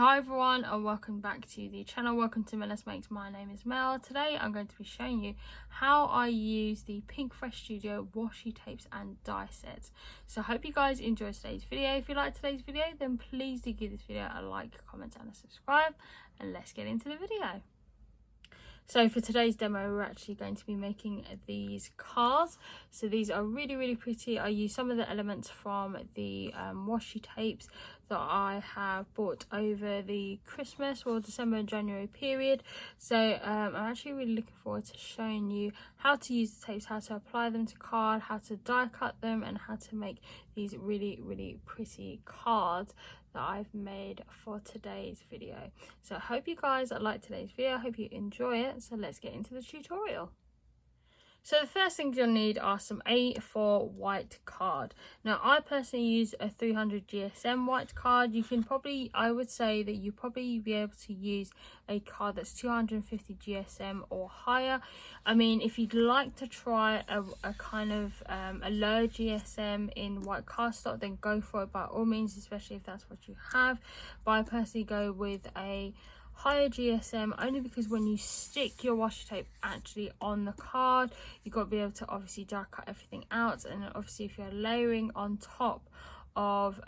So hi everyone and welcome back to the channel. Welcome to Melus Makes. My name is Mel. Today I'm going to be showing you how I use the Pinkfresh Studio washi tapes and die sets. So I hope you guys enjoy today's video. If you like today's video, then please do give this video a like, comment and a subscribe, and let's get into the video. So for today's demo, we're actually going to be making these cards. So these are really pretty. I use some of the elements from the washi tapes that I have bought over the Christmas or December and January period. So I'm actually really looking forward to showing you how to use the tapes, how to apply them to card, how to die cut them, and how to make these really pretty cards that I've made for today's video. So I hope you guys like today's video. I hope you enjoy it. So let's get into the tutorial. So the first things you'll need are some A4 white card. Now I personally use a 300 GSM white card. You can probably, I would say that you probably be able to use a card that's 250 GSM or higher. I mean, if you'd like to try a kind of a low GSM in white cardstock, then go for it by all means, especially if that's what you have. But I personally go with a higher GSM only because when you stick your washi tape actually on the card, you've got to be able to obviously die cut everything out, and obviously if you're layering on top of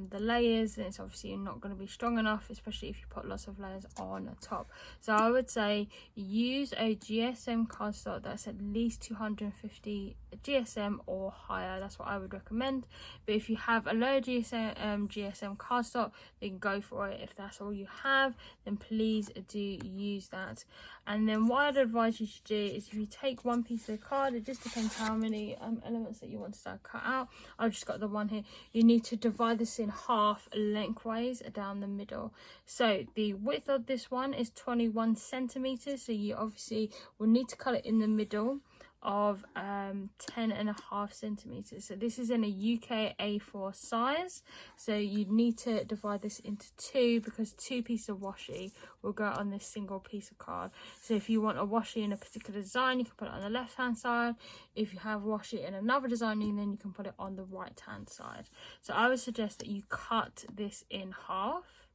the layers, then it's obviously not going to be strong enough, especially if you put lots of layers on the top. So I would say use a GSM cardstock that's at least 250 GSM or higher. That's what I would recommend. But if you have a low GSM cardstock, then go for it. If that's all you have, then please do use that. And then what I'd advise you to do is, if you take one piece of the card, it just depends how many elements that you want to start cut out. I've just got the one here. You need to divide this in half lengthways down the middle. So the width of this one is 21 centimeters. So you obviously will need to cut it in the middle of 10.5 centimeters. So this is in a UK A4 size, so you need to divide this into two, because two pieces of washi will go on this single piece of card. So if you want a washi in a particular design, you can put it on the left hand side. If you have washi in another design, then you can put it on the right hand side. So I would suggest that you cut this in half,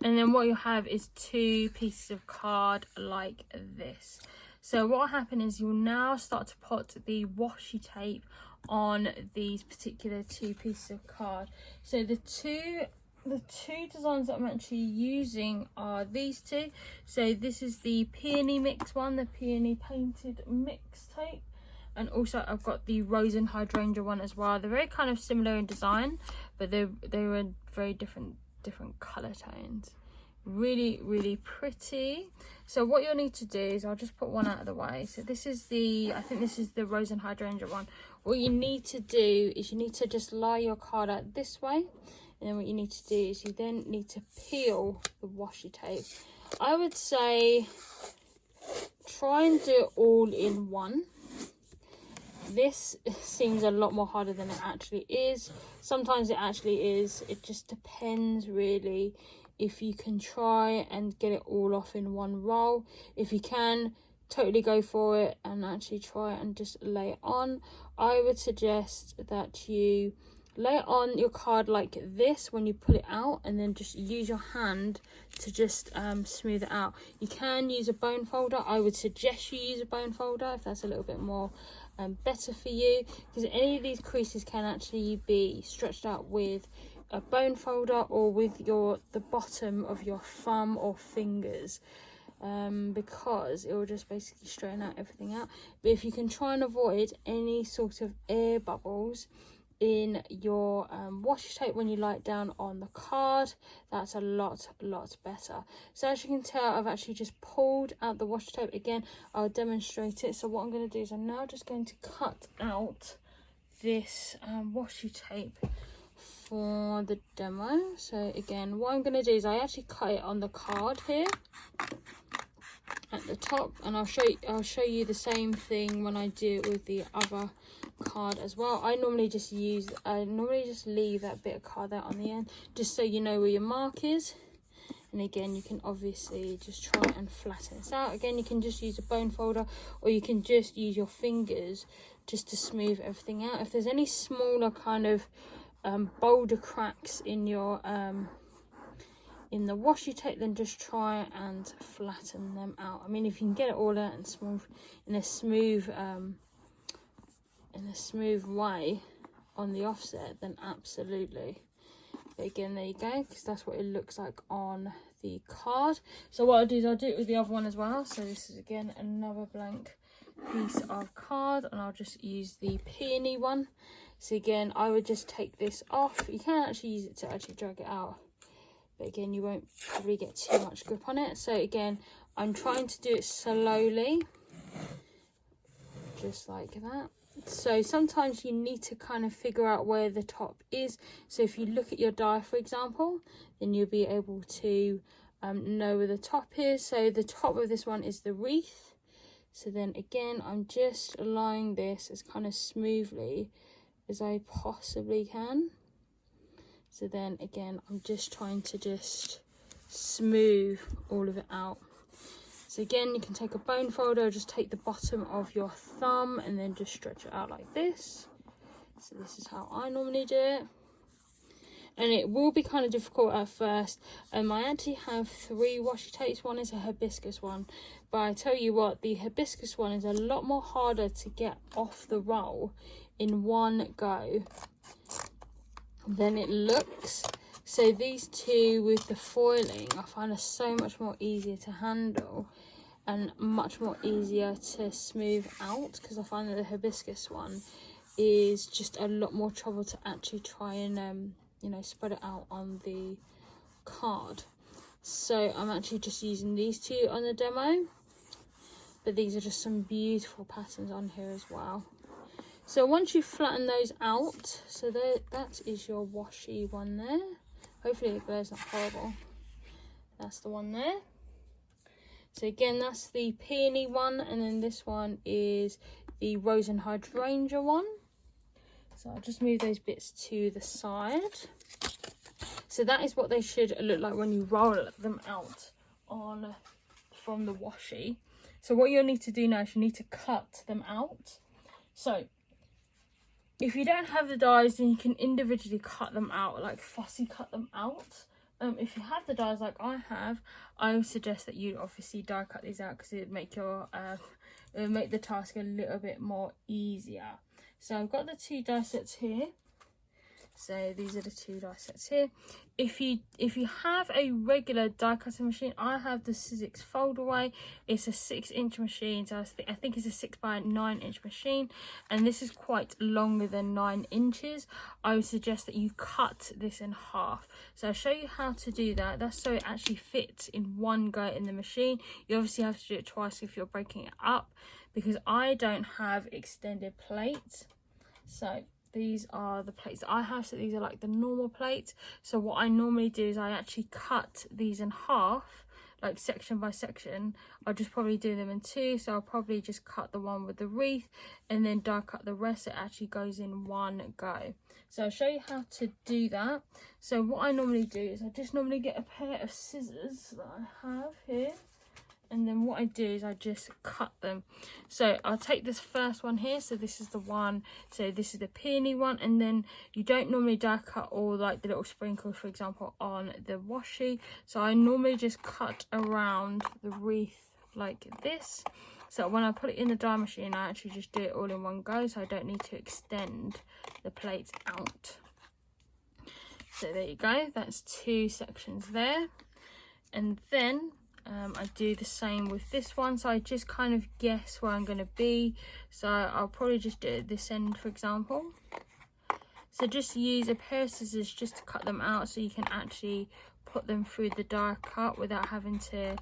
and then what you'll have is two pieces of card like this. So what will happen is you'll now start to put the washi tape on these particular two pieces of card. So the two designs that I'm actually using are these two. So this is the peony mix one, the peony painted mix tape, and also I've got the rose and hydrangea one as well. They're very kind of similar in design, but they were very different color tones. Really pretty. So what you'll need to do is, I'll just put one out of the way. So this is the, I think this is the rose and hydrangea one. What you need to do is you need to just lie your card out this way, and then what you need to do is you then need to peel the washi tape. I would say try and do it all in one. This seems a lot more harder than it actually is. Sometimes it actually is. It just depends really if you can try and get it all off in one roll. If you can, totally go for it and actually try and just lay it on. I would suggest that you lay it on your card like this when you pull it out, and then just use your hand to just smooth it out. You can use a bone folder. I would suggest you use a bone folder if that's a little bit more better for you, because any of these creases can actually be stretched out with a bone folder or with the bottom of your thumb or fingers, because it will just basically straighten out everything out. But if you can try and avoid any sort of air bubbles in your washi tape when you lie it down on the card, that's a lot better. So as you can tell, I've actually just pulled out the washi tape. Again, I'll demonstrate it. So what I'm going to do is I'm now just going to cut out this washi tape for the demo. So again, what I'm going to do is I actually cut it on the card here at the top, and I'll show you the same thing when I do it with the other card as well. I normally just leave that bit of card out on the end, just so you know where your mark is. And again, you can obviously just try and flatten this out. Again, you can just use a bone folder, or you can just use your fingers just to smooth everything out. If there's any smaller kind of boulder cracks in your in the washi tape, then just try and flatten them out. I mean, if you can get it all out and smooth in a smooth way on the offset, then absolutely. But again, there you go, because that's what it looks like on the card. So what I'll do is I'll do it with the other one as well. So this is again another blank piece of card, and I'll just use the peony one. So again, I would just take this off. You can actually use it to actually drag it out, but again, you won't probably get too much grip on it. So again, I'm trying to do it slowly, just like that. So sometimes you need to kind of figure out where the top is. So if you look at your die, for example, then you'll be able to know where the top is. So the top of this one is the wreath. So then again, I'm just lying this as kind of smoothly as I possibly can. So then again, I'm just trying to just smooth all of it out. So again, you can take a bone folder, just take the bottom of your thumb and then just stretch it out like this. So this is how I normally do it. And it will be kind of difficult at first. I actually have 3 washi tapes. One is a hibiscus one, but I tell you what, the hibiscus one is a lot more harder to get off the roll in one go than it looks. So these two with the foiling, I find are so much more easier to handle and much more easier to smooth out, because I find that the hibiscus one is just a lot more trouble to actually try and you know, spread it out on the card. So I'm actually just using these two on the demo, but these are just some beautiful patterns on here as well. So once you flatten those out, so that is your washi one there. Hopefully the glare is not horrible. That's the one there. So again, that's the peony one, and then this one is the rose and hydrangea one. So I'll just move those bits to the side. So that is what they should look like when you roll them out from the washi. So what you'll need to do now is you need to cut them out. So if you don't have the dies, then you can individually cut them out, like fussy cut them out. If you have the dies like I have, I would suggest that you obviously die cut these out, because it would make your it would make the task a little bit more easier. So I've got the 2 die sets here. So these are the 2 die sets here. If you have a regular die cutting machine, I have the Sizzix Foldaway. It's a 6-inch machine, so I think it's a 6 by 9 inch machine, and this is quite longer than 9 inches. I would suggest that you cut this in half. So I'll show you how to do that. That's so it actually fits in one go in the machine. You obviously have to do it twice if you're breaking it up, because I don't have extended plates. So these are the plates that I have. So these are like the normal plates. So what I normally do is I actually cut these in half, like section by section. I'll just probably do them in 2. So I'll probably just cut the one with the wreath and then die cut the rest. It actually goes in one go. So I'll show you how to do that. So what I normally do is I just normally get a pair of scissors that I have here. And then what I do is I just cut them. So I'll take this first one here. So this is the one, so this is the peony one. And then you don't normally die cut all like the little sprinkles, for example, on the washi. So I normally just cut around the wreath like this. So when I put it in the die machine, I actually just do it all in one go. So I don't need to extend the plates out. So there you go. That's 2 sections there. And then I do the same with this one. So I just kind of guess where I'm going to be. So I'll probably just do it at this end, for example. So just use a pair of scissors just to cut them out, so you can actually put them through the die cut without having to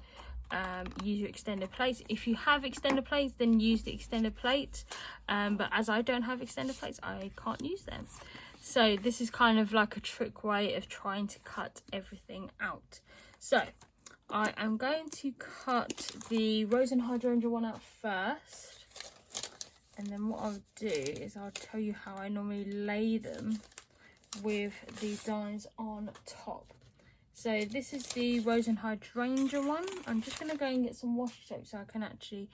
use your extended plates. If you have extended plates, then use the extended plates. But as I don't have extended plates, I can't use them. So this is kind of like a trick way of trying to cut everything out. So I am going to cut the rose and hydrangea one out first, and then what I'll do is I'll tell you how I normally lay them with the dies on top. So this is the rose and hydrangea one. I'm just going to go and get some washi tape so I can actually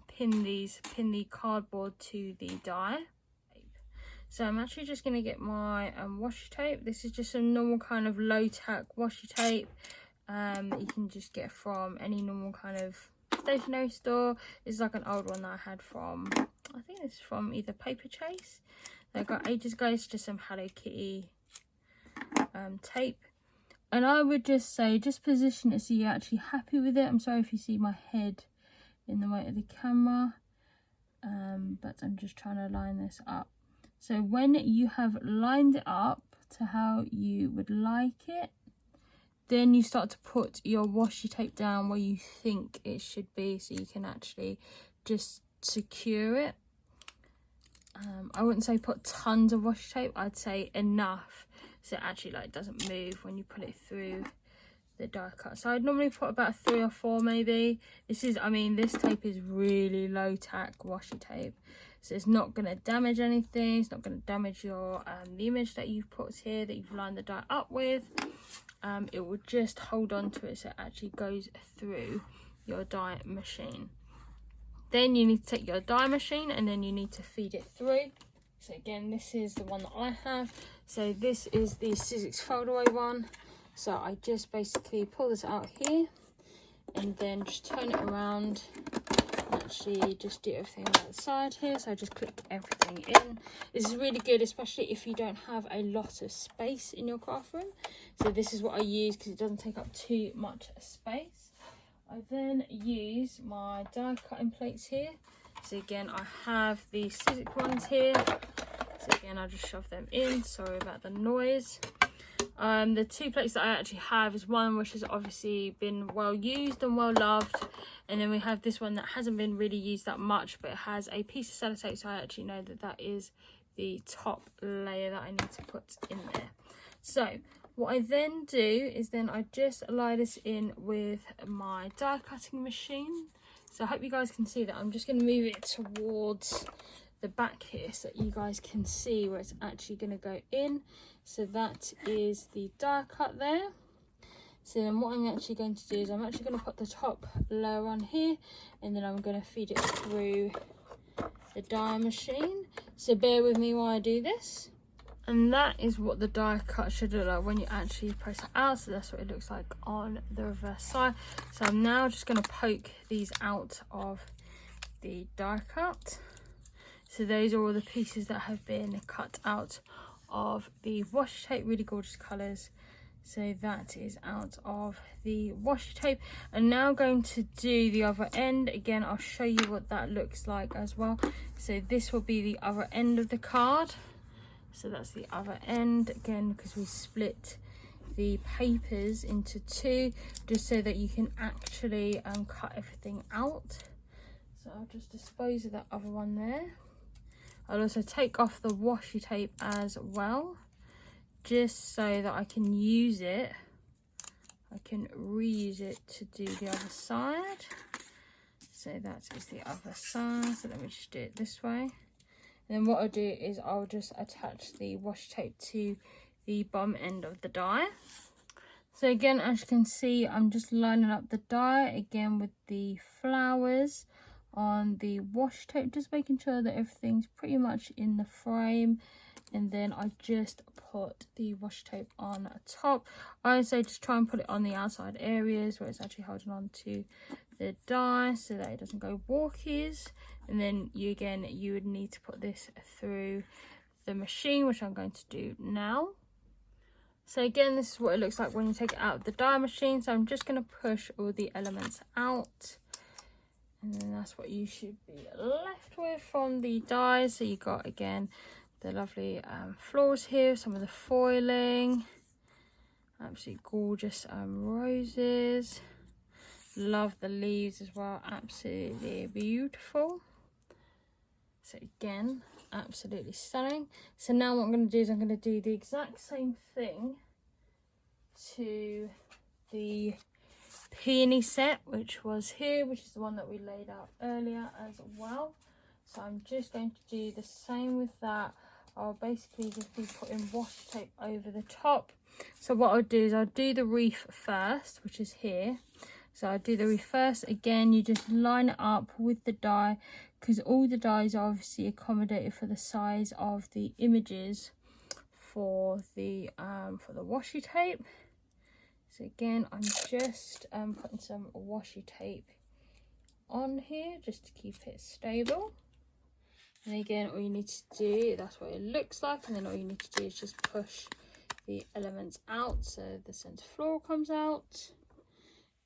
pin the cardboard to the die. So I'm actually just going to get my washi tape. This is just a normal kind of low tack washi tape. You can just get from any normal kind of stationery store. It's like an old one that I had from, I think it's from either Paper Chase that I got ages ago. It's just some Hello Kitty tape. And I would just say, just position it so you're actually happy with it. I'm sorry if you see my head in the way of the camera, but I'm just trying to line this up. So when you have lined it up to how you would like it, then you start to put your washi tape down where you think it should be, so you can actually just secure it. I wouldn't say put tons of washi tape, I'd say enough so it actually like doesn't move when you put it through the die cut. So I'd normally put about 3 or 4 maybe. This is, I mean, this tape is really low tack washi tape, so it's not going to damage anything. It's not going to damage your the image that you've put here, that you've lined the die up with. It will just hold on to it so it actually goes through your die machine. Then you need to take your die machine and then you need to feed it through. So again, this is the one that I have. So this is the Sizzix Foldaway one. So I just basically pull this out here and then just turn it around and actually just do everything on that side here. So I just click everything in. This is really good, especially if you don't have a lot of space in your craft room. So this is what I use because it doesn't take up too much space. I then use my die cutting plates here. So again, I have the Sizzix ones here. So again, I just shove them in. Sorry about the noise. The 2 plates that I actually have is one which has obviously been well used and well loved, and then we have this one that hasn't been really used that much, but it has a piece of sellotape, so I actually know that that is the top layer that I need to put in there. So what I then do is then I just lie this in with my die cutting machine. So I hope you guys can see that. I'm just going to move it towards the back here so that you guys can see where it's actually going to go in. So that is the die cut there. So then what I'm actually going to do is I'm actually going to put the top layer on here, and then I'm going to feed it through the die machine. So bear with me while I do this. And that is what the die cut should look like when you actually press it out. So that's what it looks like on the reverse side. So I'm now just going to poke these out of the die cut. So those are all the pieces that have been cut out of the washi tape. Really gorgeous colours. So that is out of the washi tape. And now going to do the other end. Again, I'll show you what that looks like as well. So this will be the other end of the card. So that's the other end, again, because we split the papers into 2, just so that you can actually cut everything out. So I'll just dispose of that other one there. I'll also take off the washi tape as well, just so that I can use it. I can reuse it to do the other side. So that is the other side. So let me just do it this way. And then what I'll do is I'll just attach the washi tape to the bottom end of the die. So again, as you can see, I'm just lining up the die again with the flowers on the washi tape, just making sure that everything's pretty much in the frame. And then I just put the washi tape on top. I would say just try and put it on the outside areas where it's actually holding on to the die so that it doesn't go walkies. And then you would need to put this through the machine, which I'm going to do now. So again, this is what it looks like when you take it out of the die machine. So I'm just going to push all the elements out, and then that's what you should be left with from the die. So you got, again, the lovely flowers here, some of the foiling, absolutely gorgeous roses. Love the leaves as well, absolutely beautiful. So again, absolutely stunning. So now what I'm going to do is I'm going to do the exact same thing to the peony set, which was here, which is the one that we laid out earlier as well. So I'm just going to do the same with that. I'll basically just be putting washi tape over the top. So what I'll do is I'll do the wreath first, which is here. So I'll do the wreath first. Again, you just line it up with the die, because all the dies are obviously accommodated for the size of the images for the washi tape. So again, I'm just putting some washi tape on here just to keep it stable. And again, all you need to do, that's what it looks like, and then all you need to do is just push the elements out so the centre floor comes out,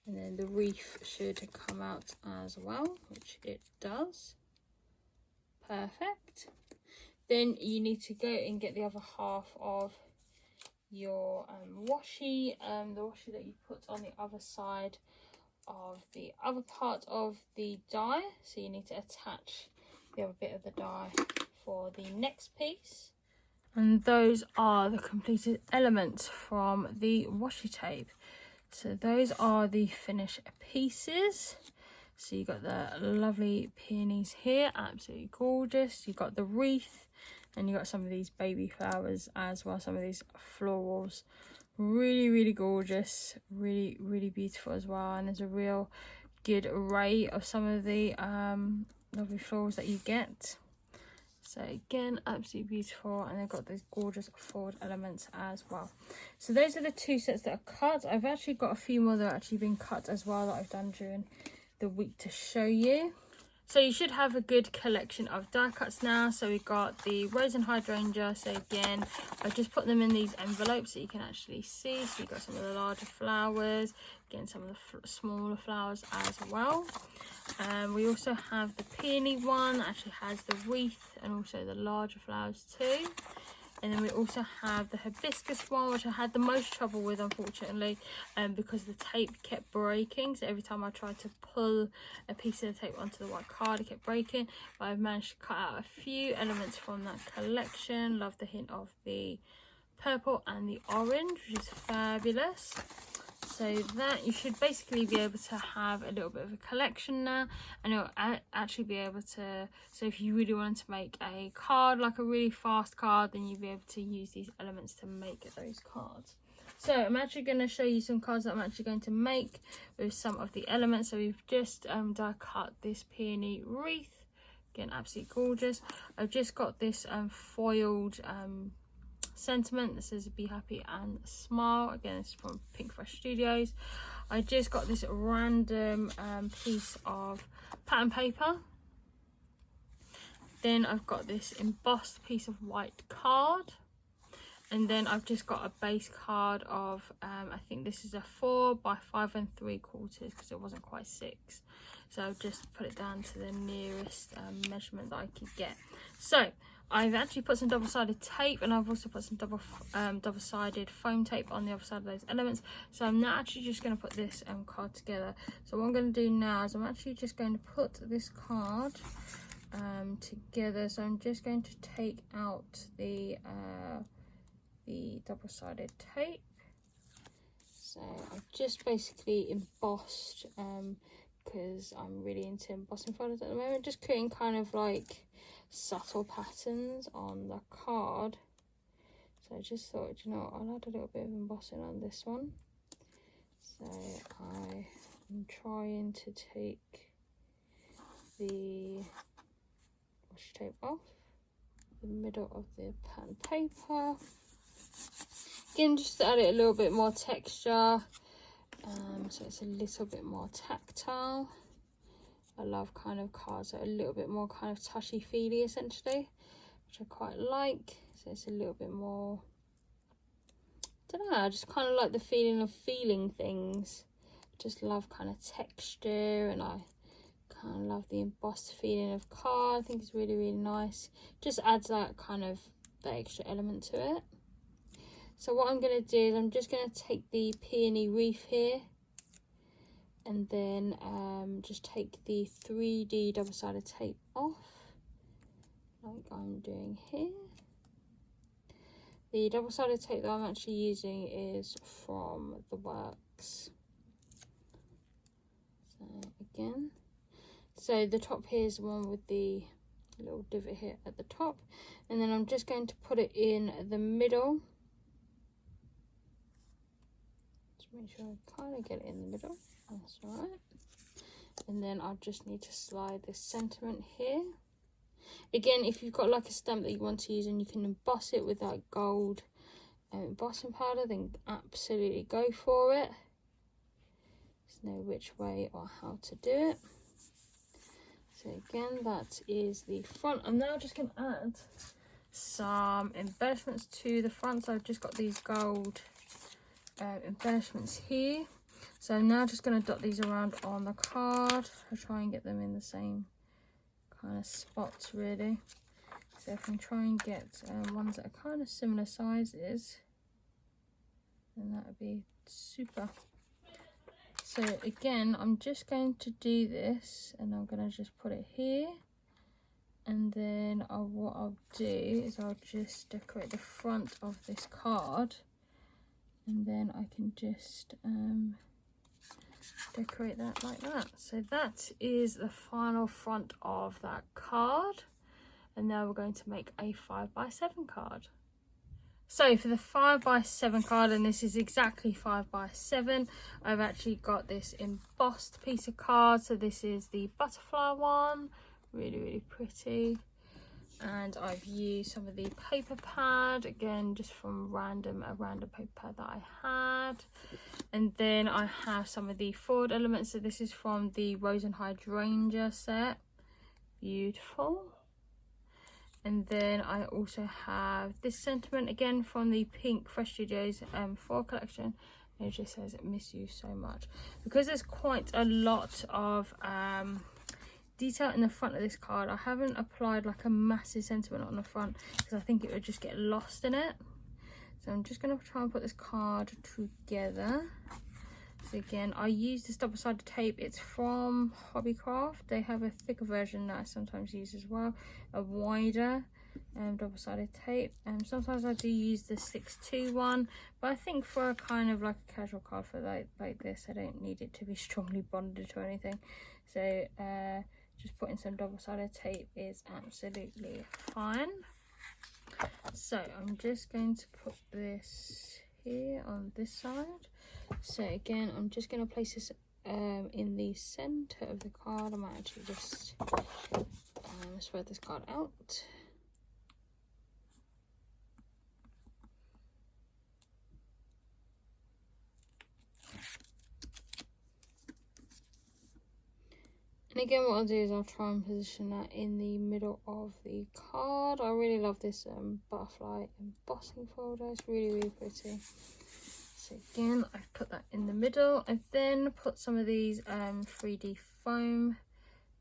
and then the wreath should come out as well, which it does. Perfect. Then you need to go and get the other half of your washi, the washi that you put on the other side of the other part of the die. So you need to attach the other bit of the die for the next piece. And those are the completed elements from the washi tape. So those are the finished pieces. So you got the lovely peonies here, absolutely gorgeous. You got the wreath, and you got some of these baby flowers as well, some of these florals. Really gorgeous, really beautiful as well. And there's a real good array of some of the lovely florals that you get. So again, absolutely beautiful, and they've got those gorgeous foiled elements as well. So those are the two sets that are cut. I've actually got a few more that are actually been cut as well that I've done during the week to show you. So you should have a good collection of die cuts now. So we've got the rose and hydrangea. So again, I've just put them in these envelopes so you can actually see. So you've got some of the larger flowers, again some of the smaller flowers as well. We also have the peony one that actually has the wreath and also the larger flowers too. And then we also have the hibiscus one, which I had the most trouble with, unfortunately, because the tape kept breaking. So every time I tried to pull a piece of the tape onto the white card, it kept breaking. But I've managed to cut out a few elements from that collection. Love the hint of the purple and the orange, which is fabulous. So that you should basically be able to have a little bit of a collection now, and you'll actually be able to, so if you really wanted to make a card, like a really fast card, then you'll be able to use these elements to make those cards. So I'm actually going to show you some cards that I'm actually going to make with some of the elements. So we've just die cut this peony wreath, again absolutely gorgeous. I've just got this foiled sentiment that says be happy and smile. Again, this is from Pinkfresh Studios. I just got this random piece of pattern paper. Then I've got this embossed piece of white card, and then I've just got a base card of I think this is a 4 by 5 3/4 because it wasn't quite 6, so I've just put it down to the nearest measurement that I could get. So I've actually put some double-sided tape, and I've also put some double-sided foam tape on the other side of those elements. So I'm now actually just going to put this card together. So what I'm going to do now is I'm actually just going to put this card together. So I'm just going to take out the double-sided tape. So I've just basically embossed because I'm really into embossing folders at the moment, just creating kind of like subtle patterns on the card. So I just thought, you know, I'll add a little bit of embossing on this one. So I am trying to take the washi tape off the middle of the pattern paper. Again, just to add it a little bit more texture, so it's a little bit more tactile. I love kind of cards that are a little bit more kind of touchy-feely essentially, which I quite like. So it's a little bit more, I don't know, I just kind of like the feeling of feeling things. Just love kind of texture, and I kind of love the embossed feeling of card. I think it's really nice. Just adds that kind of that extra element to it. So what I'm going to do is I'm just going to take the peony wreath here, and then just take the 3D double-sided tape off, like I'm doing here. The double-sided tape that I'm actually using is from The Works. So again, so the top here is the one with the little divot here at the top, and then I'm just going to put it in the middle. Just make sure I kind of get it in the middle. That's all right. And then I just need to slide this sentiment here. Again, if you've got like a stamp that you want to use, and you can emboss it with like gold embossing powder, then absolutely go for it. There's no which way or how to do it. So again, that is the front. I'm now just going to add some embellishments to the front. So I've just got these gold embellishments here. So I'm now just going to dot these around on the card. I'll try and get them in the same kind of spots really. So if I can try and get ones that are kind of similar sizes, then that would be super. So again, I'm just going to do this, and I'm going to just put it here, and then what I'll do is I'll just decorate the front of this card, and then I can just decorate that like that. So that is the final front of that card, and now we're going to make a 5x7 card. So for the 5x7 card, and this is exactly 5x7, I've actually got this embossed piece of card. So this is the butterfly one, really pretty. And I've used some of the paper pad, again just from a random paper pad that I had. And then I have some of the foiled elements. So this is from the Rose and Hydrangea set, beautiful. And then I also have this sentiment, again from the Pinkfresh Studios Foil collection. And it just says, "Miss you so much." Because there's quite a lot of detail in the front of this card, I haven't applied like a massive sentiment on the front because I think it would just get lost in it. So I'm just going to try and put this card together. So again, I use this double-sided tape. It's from Hobbycraft. They have a thicker version that I sometimes use as well, a wider double-sided tape. Sometimes I do use the 6-2 one, but I think for a kind of like a casual card for like this, I don't need it to be strongly bonded or anything. So just putting some double-sided tape is absolutely fine. So I'm just going to put this here on this side. So again, I'm just going to place this in the center of the card. I might actually just spread this card out. And again, what I'll do is I'll try and position that in the middle of the card. I really love this butterfly embossing folder. It's really pretty. So again, I've put that in the middle. I've then put some of these 3D foam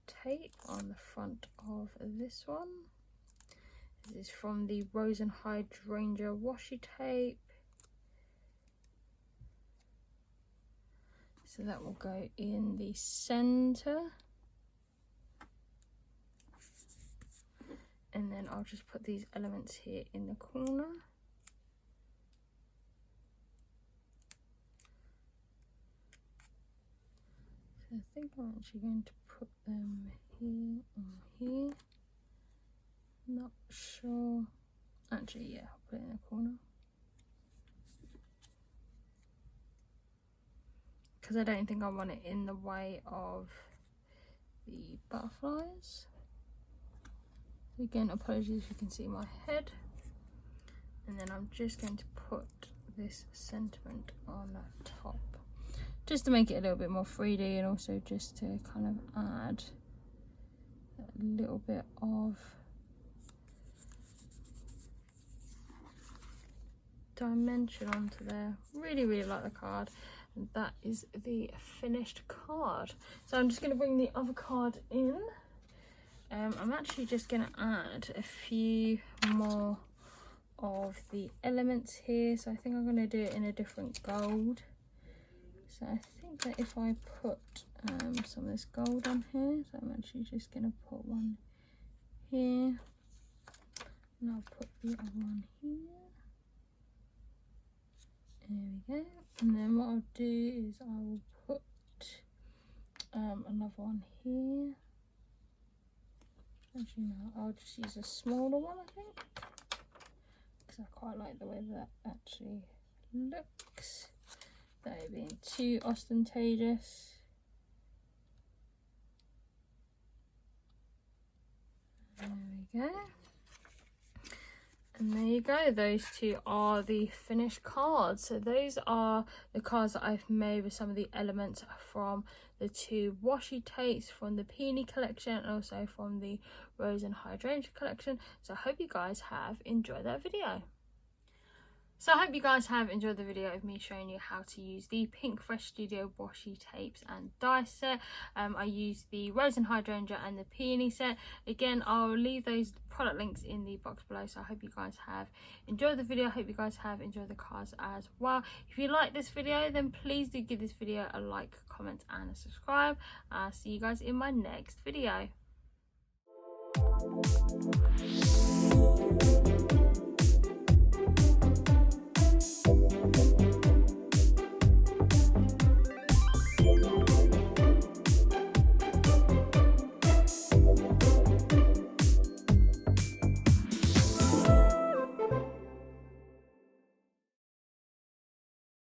tape on the front of this one. This is from the Rose and Hydrangea washi tape. So that will go in the center. And then I'll just put these elements here in the corner. So I think I'm actually going to put them here or here. Not sure. Actually, yeah, I'll put it in the corner. Because I don't think I want it in the way of the butterflies. Again, apologies if you can see my head. And then I'm just going to put this sentiment on the top, just to make it a little bit more 3D, and also just to kind of add a little bit of dimension onto there. Really like the card, and that is the finished card. So I'm just going to bring the other card in. I'm actually just going to add a few more of the elements here. So I think I'm going to do it in a different gold. So I think that if I put some of this gold on here, so I'm actually just going to put one here, and I'll put the other one here. There we go. And then what I'll do is I will put another one here. Actually no, I'll just use a smaller one, I think, because I quite like the way that actually looks. That being too ostentatious. There we go. And there you go, those two are the finished cards. So those are the cards that I've made with some of the elements from the two washi tapes from the Peony collection and also from the Rose and Hydrangea collection. So I hope you guys have enjoyed that video. So I hope you guys have enjoyed the video of me showing you how to use the Pinkfresh Studio washi tapes and die set. I used the Rose and Hydrangea and the Peony set. Again, I'll leave those product links in the box below. So I hope you guys have enjoyed the video. I hope you guys have enjoyed the cards as well. If you like this video, then please do give this video a like, comment and a subscribe. I'll see you guys in my next video.